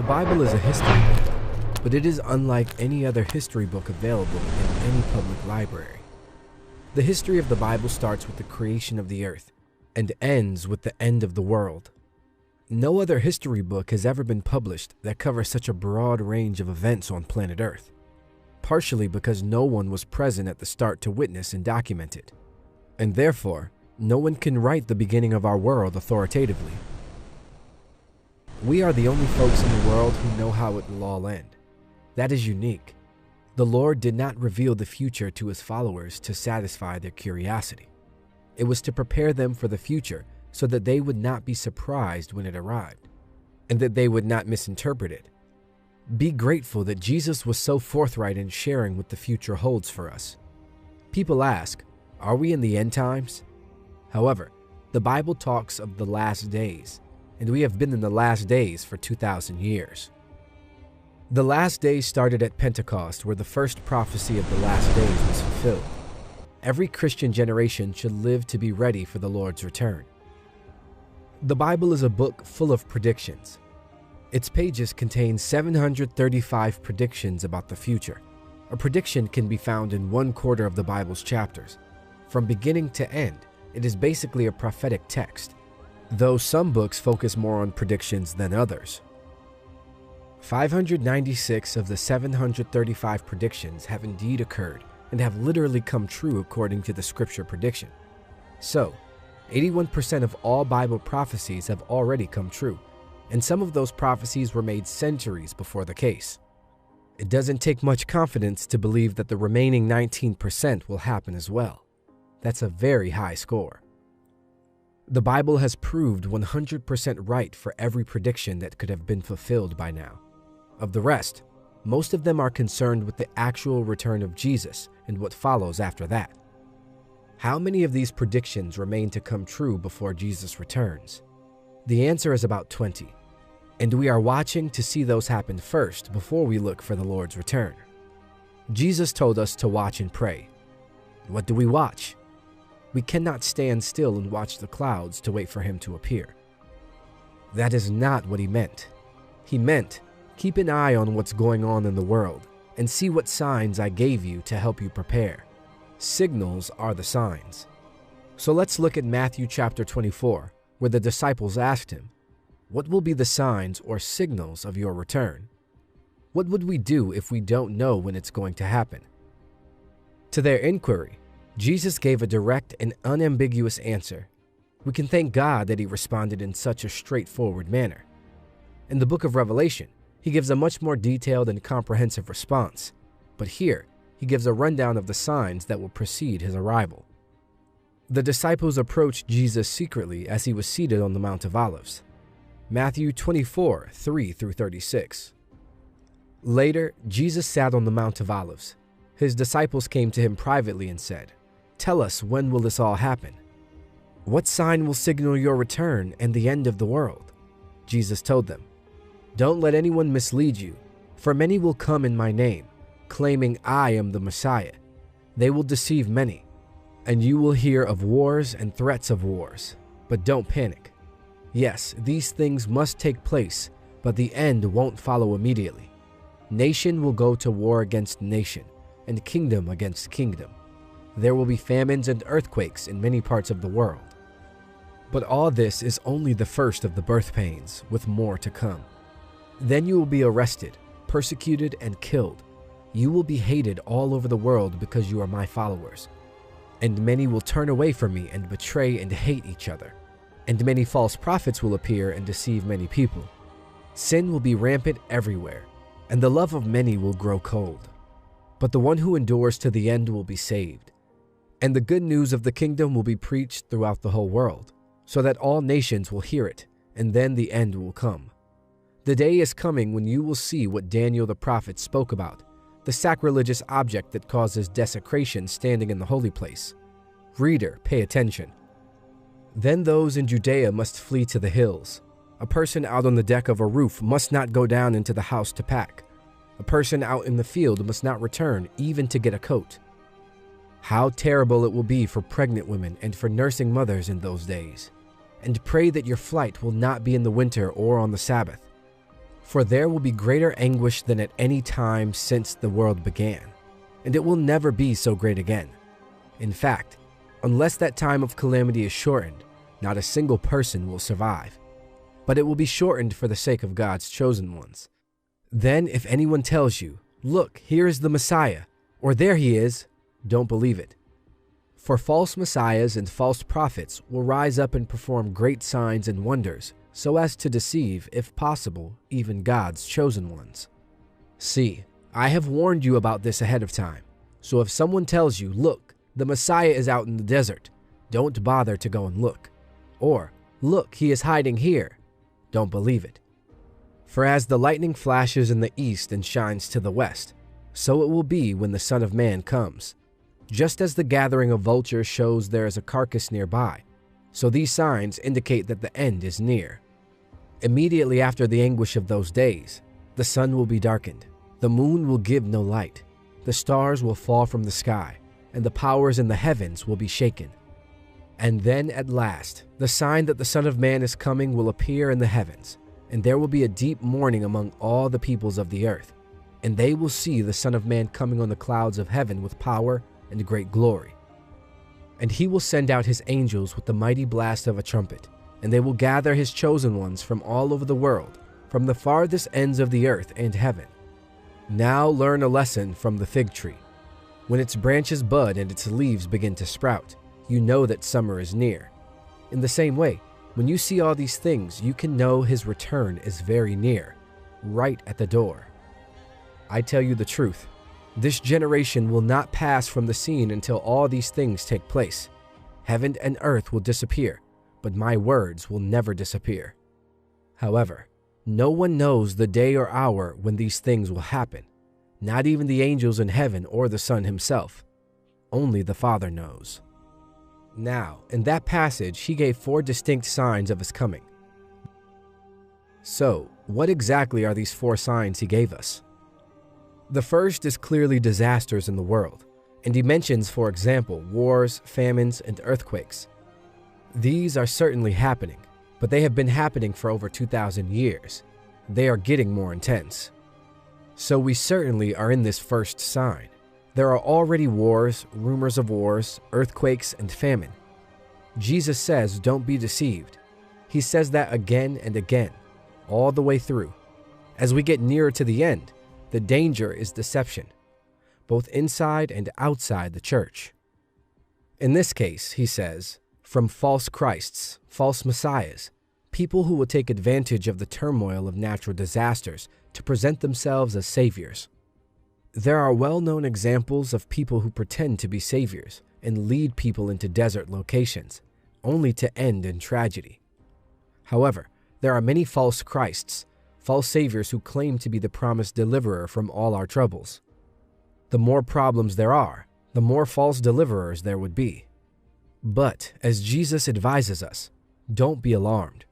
The Bible is a history book, but it is unlike any other history book available in any public library. The history of the Bible starts with the creation of the earth and ends with the end of the world. No other history book has ever been published that covers such a broad range of events on planet Earth, partially because no one was present at the start to witness and document it, and therefore, no one can write the beginning of our world authoritatively. We are the only folks in the world who know how it will all end. That is unique. The Lord did not reveal the future to his followers to satisfy their curiosity. It was to prepare them for the future so that they would not be surprised when it arrived, and that they would not misinterpret it. Be grateful that Jesus was so forthright in sharing what the future holds for us. People ask, are we in the end times? However, the Bible talks of the last days, and we have been in the last days for 2,000 years. The last days started at Pentecost, where the first prophecy of the last days was fulfilled. Every Christian generation should live to be ready for the Lord's return. The Bible is a book full of predictions. Its pages contain 735 predictions about the future. A prediction can be found in 1/4 of the Bible's chapters. From beginning to end, it is basically a prophetic text, though some books focus more on predictions than others. 596 of the 735 predictions have indeed occurred and have literally come true according to the scripture prediction. So, 81% of all Bible prophecies have already come true, and some of those prophecies were made centuries before the case. It doesn't take much confidence to believe that the remaining 19% will happen as well. That's a very high score. The Bible has proved 100% right for every prediction that could have been fulfilled by now. Of the rest, most of them are concerned with the actual return of Jesus and what follows after that. How many of these predictions remain to come true before Jesus returns? The answer is about 20, and we are watching to see those happen first before we look for the Lord's return. Jesus told us to watch and pray. What do we watch? We cannot stand still and watch the clouds to wait for him to appear. That is not what he meant. He meant, keep an eye on what's going on in the world and see what signs I gave you to help you prepare. Signals are the signs. So let's look at Matthew chapter 24, where the disciples asked him, what will be the signs or signals of your return? What would we do if we don't know when it's going to happen? To their inquiry, Jesus gave a direct and unambiguous answer. We can thank God that he responded in such a straightforward manner. In the book of Revelation, he gives a much more detailed and comprehensive response, but here, he gives a rundown of the signs that will precede his arrival. The disciples approached Jesus secretly as he was seated on the Mount of Olives. Matthew 24, 3-36. Later, Jesus sat on the Mount of Olives. His disciples came to him privately and said, tell us, when will this all happen? What sign will signal your return and the end of the world? Jesus told them, don't let anyone mislead you, for many will come in my name, claiming I am the Messiah. They will deceive many, and you will hear of wars and threats of wars, but don't panic. Yes, these things must take place, but the end won't follow immediately. Nation will go to war against nation, and kingdom against kingdom. There will be famines and earthquakes in many parts of the world. But all this is only the first of the birth pains, with more to come. Then you will be arrested, persecuted, and killed. You will be hated all over the world because you are my followers. And many will turn away from me and betray and hate each other. And many false prophets will appear and deceive many people. Sin will be rampant everywhere, and the love of many will grow cold. But the one who endures to the end will be saved. And the good news of the kingdom will be preached throughout the whole world, so that all nations will hear it, and then the end will come. The day is coming when you will see what Daniel the prophet spoke about, the sacrilegious object that causes desecration standing in the holy place. Reader, pay attention. Then those in Judea must flee to the hills. A person out on the deck of a roof must not go down into the house to pack. A person out in the field must not return even to get a coat. How terrible it will be for pregnant women and for nursing mothers in those days. And pray that your flight will not be in the winter or on the Sabbath. For there will be greater anguish than at any time since the world began, and it will never be so great again. In fact, unless that time of calamity is shortened, not a single person will survive. But it will be shortened for the sake of God's chosen ones. Then if anyone tells you, "Look, here is the Messiah," or "There he is," don't believe it. For false messiahs and false prophets will rise up and perform great signs and wonders, so as to deceive, if possible, even God's chosen ones. See, I have warned you about this ahead of time. So if someone tells you, "Look, the Messiah is out in the desert," don't bother to go and look. Or, "Look, he is hiding here," don't believe it. For as the lightning flashes in the east and shines to the west, so it will be when the Son of Man comes. Just as the gathering of vultures shows there is a carcass nearby, so these signs indicate that the end is near. Immediately after the anguish of those days, the sun will be darkened, the moon will give no light, the stars will fall from the sky, and the powers in the heavens will be shaken. And then at last, the sign that the Son of Man is coming will appear in the heavens, and there will be a deep mourning among all the peoples of the earth, and they will see the Son of Man coming on the clouds of heaven with power and great glory. And he will send out his angels with the mighty blast of a trumpet, and they will gather his chosen ones from all over the world, from the farthest ends of the earth and heaven. Now learn a lesson from the fig tree. When its branches bud and its leaves begin to sprout, you know that summer is near. In the same way, when you see all these things, you can know his return is very near, right at the door. I tell you the truth, this generation will not pass from the scene until all these things take place. Heaven and earth will disappear, but my words will never disappear. However, no one knows the day or hour when these things will happen, not even the angels in heaven or the Son himself. Only the Father knows. Now, in that passage, he gave 4 distinct signs of his coming. So, what exactly are these 4 signs he gave us? The first is clearly disasters in the world, and he mentions, for example, wars, famines, and earthquakes. These are certainly happening, but they have been happening for over 2,000 years. They are getting more intense. So we certainly are in this first sign. There are already wars, rumors of wars, earthquakes, and famine. Jesus says, don't be deceived. He says that again and again, all the way through. As we get nearer to the end, the danger is deception, both inside and outside the church. In this case, he says, from false Christs, false messiahs, people who will take advantage of the turmoil of natural disasters to present themselves as saviors. There are well-known examples of people who pretend to be saviors and lead people into desert locations, only to end in tragedy. However, there are many false Christs, false saviors who claim to be the promised deliverer from all our troubles. The more problems there are, the more false deliverers there would be. But, as Jesus advises us, don't be alarmed.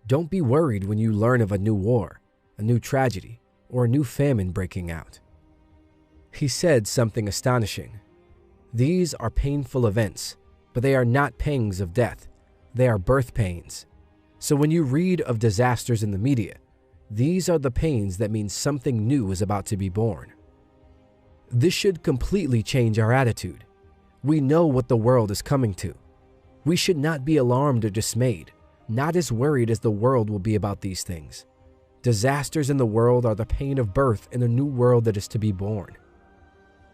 Don't be worried when you learn of a new war, a new tragedy, or a new famine breaking out. He said something astonishing. These are painful events, but they are not pangs of death. They are birth pains. So when you read of disasters in the media, these are the pains that mean something new is about to be born. This should completely change our attitude. We know what the world is coming to. We should not be alarmed or dismayed, not as worried as the world will be about these things. Disasters in the world are the pain of birth in a new world that is to be born.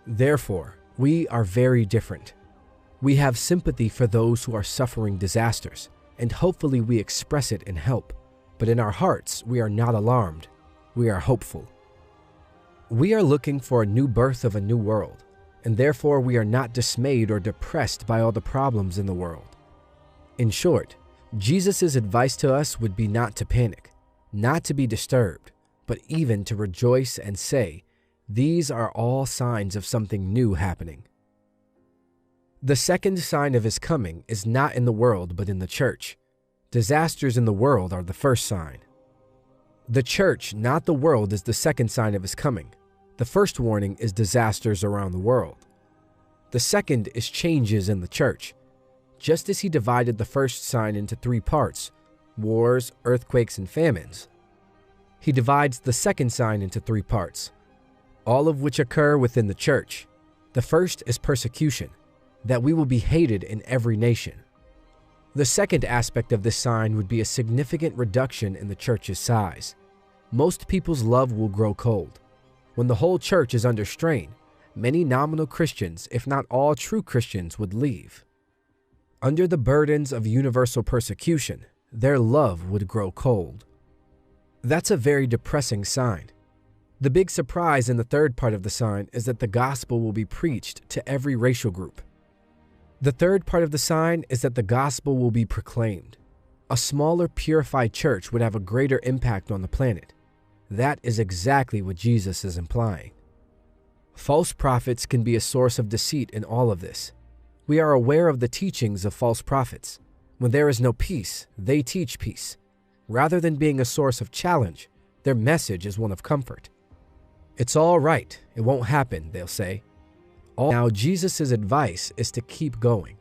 Therefore, we are very different. We have sympathy for those who are suffering disasters, and hopefully we express it in help. But in our hearts, we are not alarmed. We are hopeful. We are looking for a new birth of a new world, and therefore we are not dismayed or depressed by all the problems in the world. In short, Jesus' advice to us would be not to panic, not to be disturbed, but even to rejoice and say, these are all signs of something new happening. The second sign of his coming is not in the world but in the church. Disasters in the world are the first sign. The church, not the world, is the second sign of his coming. The first warning is disasters around the world. The second is changes in the church. Just as he divided the first sign into 3 parts, wars, earthquakes, and famines, He divides the second sign into 3 parts, all of which occur within the church. The first is persecution, that we will be hated in every nation. The second aspect of this sign would be a significant reduction in the church's size. Most people's love will grow cold. When the whole church is under strain, many nominal Christians, if not all true Christians, would leave. Under the burdens of universal persecution, their love would grow cold. That's a very depressing sign. The big surprise in the third part of the sign is that the gospel will be preached to every racial group. The third part of the sign is that the gospel will be proclaimed. A smaller, purified church would have a greater impact on the planet. That is exactly what Jesus is implying. False prophets can be a source of deceit in all of this. We are aware of the teachings of false prophets. When there is no peace, they teach peace. Rather than being a source of challenge, their message is one of comfort. It's all right, it won't happen, they'll say. Now, Jesus' advice is to keep going.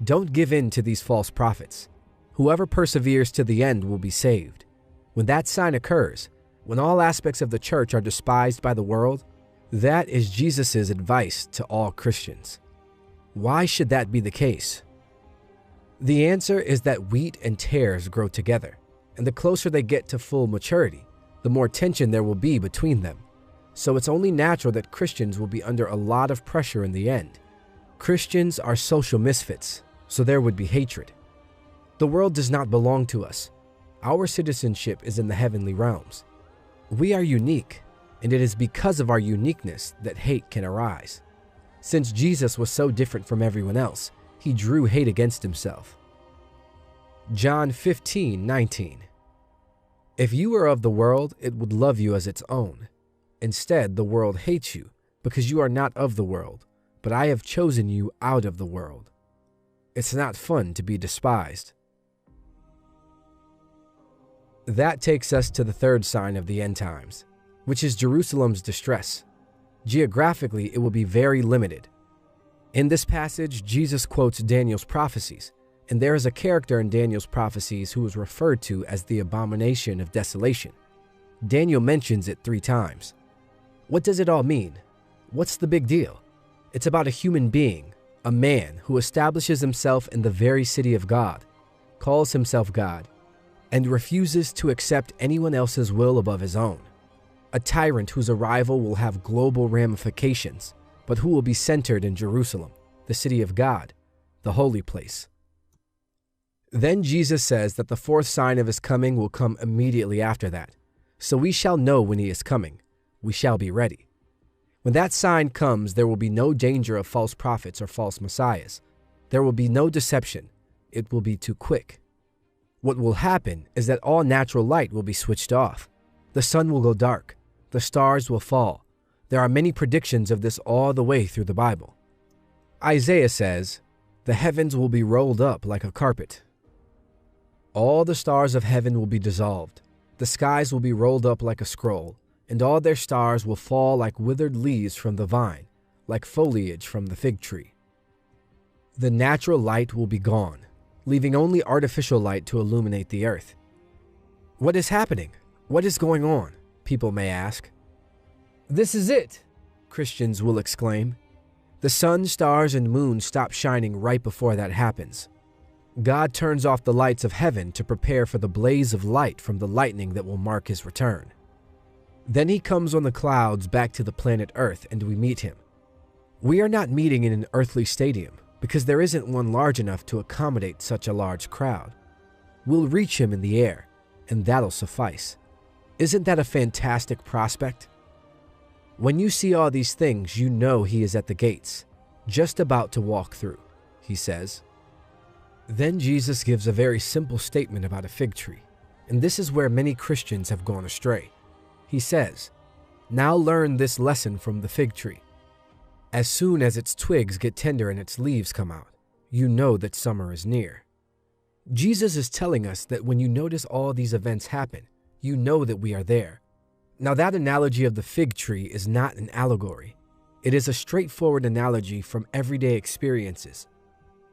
Don't give in to these false prophets. Whoever perseveres to the end will be saved. When that sign occurs, when all aspects of the church are despised by the world, that is Jesus' advice to all Christians. Why should that be the case? The answer is that wheat and tares grow together, and the closer they get to full maturity, the more tension there will be between them. So it's only natural that Christians will be under a lot of pressure in the end. Christians are social misfits, so there would be hatred. The world does not belong to us. Our citizenship is in the heavenly realms. We are unique, and it is because of our uniqueness that hate can arise. Since Jesus was so different from everyone else, he drew hate against himself. John 15:19. If you were of the world, it would love you as its own. Instead, the world hates you because you are not of the world, but I have chosen you out of the world. It's not fun to be despised. That takes us to the third sign of the end times, which is Jerusalem's distress. Geographically, it will be very limited. In this passage, Jesus quotes Daniel's prophecies, and there is a character in Daniel's prophecies who is referred to as the abomination of desolation. Daniel mentions it 3 times. What does it all mean? What's the big deal? It's about a human being, a man who establishes himself in the very city of God, calls himself God, and refuses to accept anyone else's will above his own. A tyrant whose arrival will have global ramifications, but who will be centered in Jerusalem, the city of God, the holy place. Then Jesus says that the 4th sign of his coming will come immediately after that. So we shall know when he is coming. We shall be ready. When that sign comes, there will be no danger of false prophets or false messiahs. There will be no deception. It will be too quick. What will happen is that all natural light will be switched off. The sun will go dark. The stars will fall. There are many predictions of this all the way through the Bible. Isaiah says, "The heavens will be rolled up like a carpet. All the stars of heaven will be dissolved. The skies will be rolled up like a scroll, and all their stars will fall like withered leaves from the vine, like foliage from the fig tree." The natural light will be gone, leaving only artificial light to illuminate the earth. What is happening? What is going on? People may ask. This is it, Christians will exclaim. The sun, stars, and moon stop shining right before that happens. God turns off the lights of heaven to prepare for the blaze of light from the lightning that will mark his return. Then he comes on the clouds back to the planet Earth, and we meet him. We are not meeting in an earthly stadium because there isn't one large enough to accommodate such a large crowd. We'll reach him in the air, and that'll suffice. Isn't that a fantastic prospect? When you see all these things, you know he is at the gates, just about to walk through, he says. Then Jesus gives a very simple statement about a fig tree, and this is where many Christians have gone astray. He says, "Now learn this lesson from the fig tree. As soon as its twigs get tender and its leaves come out, you know that summer is near." Jesus is telling us that when you notice all these events happen, you know that we are there. Now that analogy of the fig tree is not an allegory. It is a straightforward analogy from everyday experiences,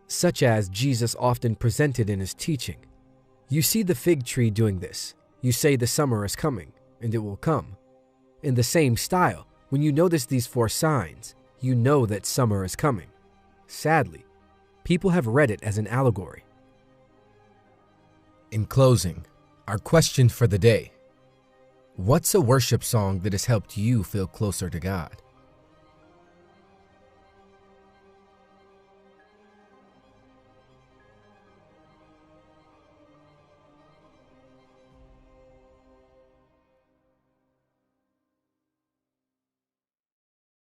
such as Jesus often presented in his teaching. You see the fig tree doing this. You say the summer is coming. and it will come. In the same style, when you notice these 4 signs, you know that summer is coming. Sadly, people have read it as an allegory. In closing, our question for the day: what's a worship song that has helped you feel closer to God?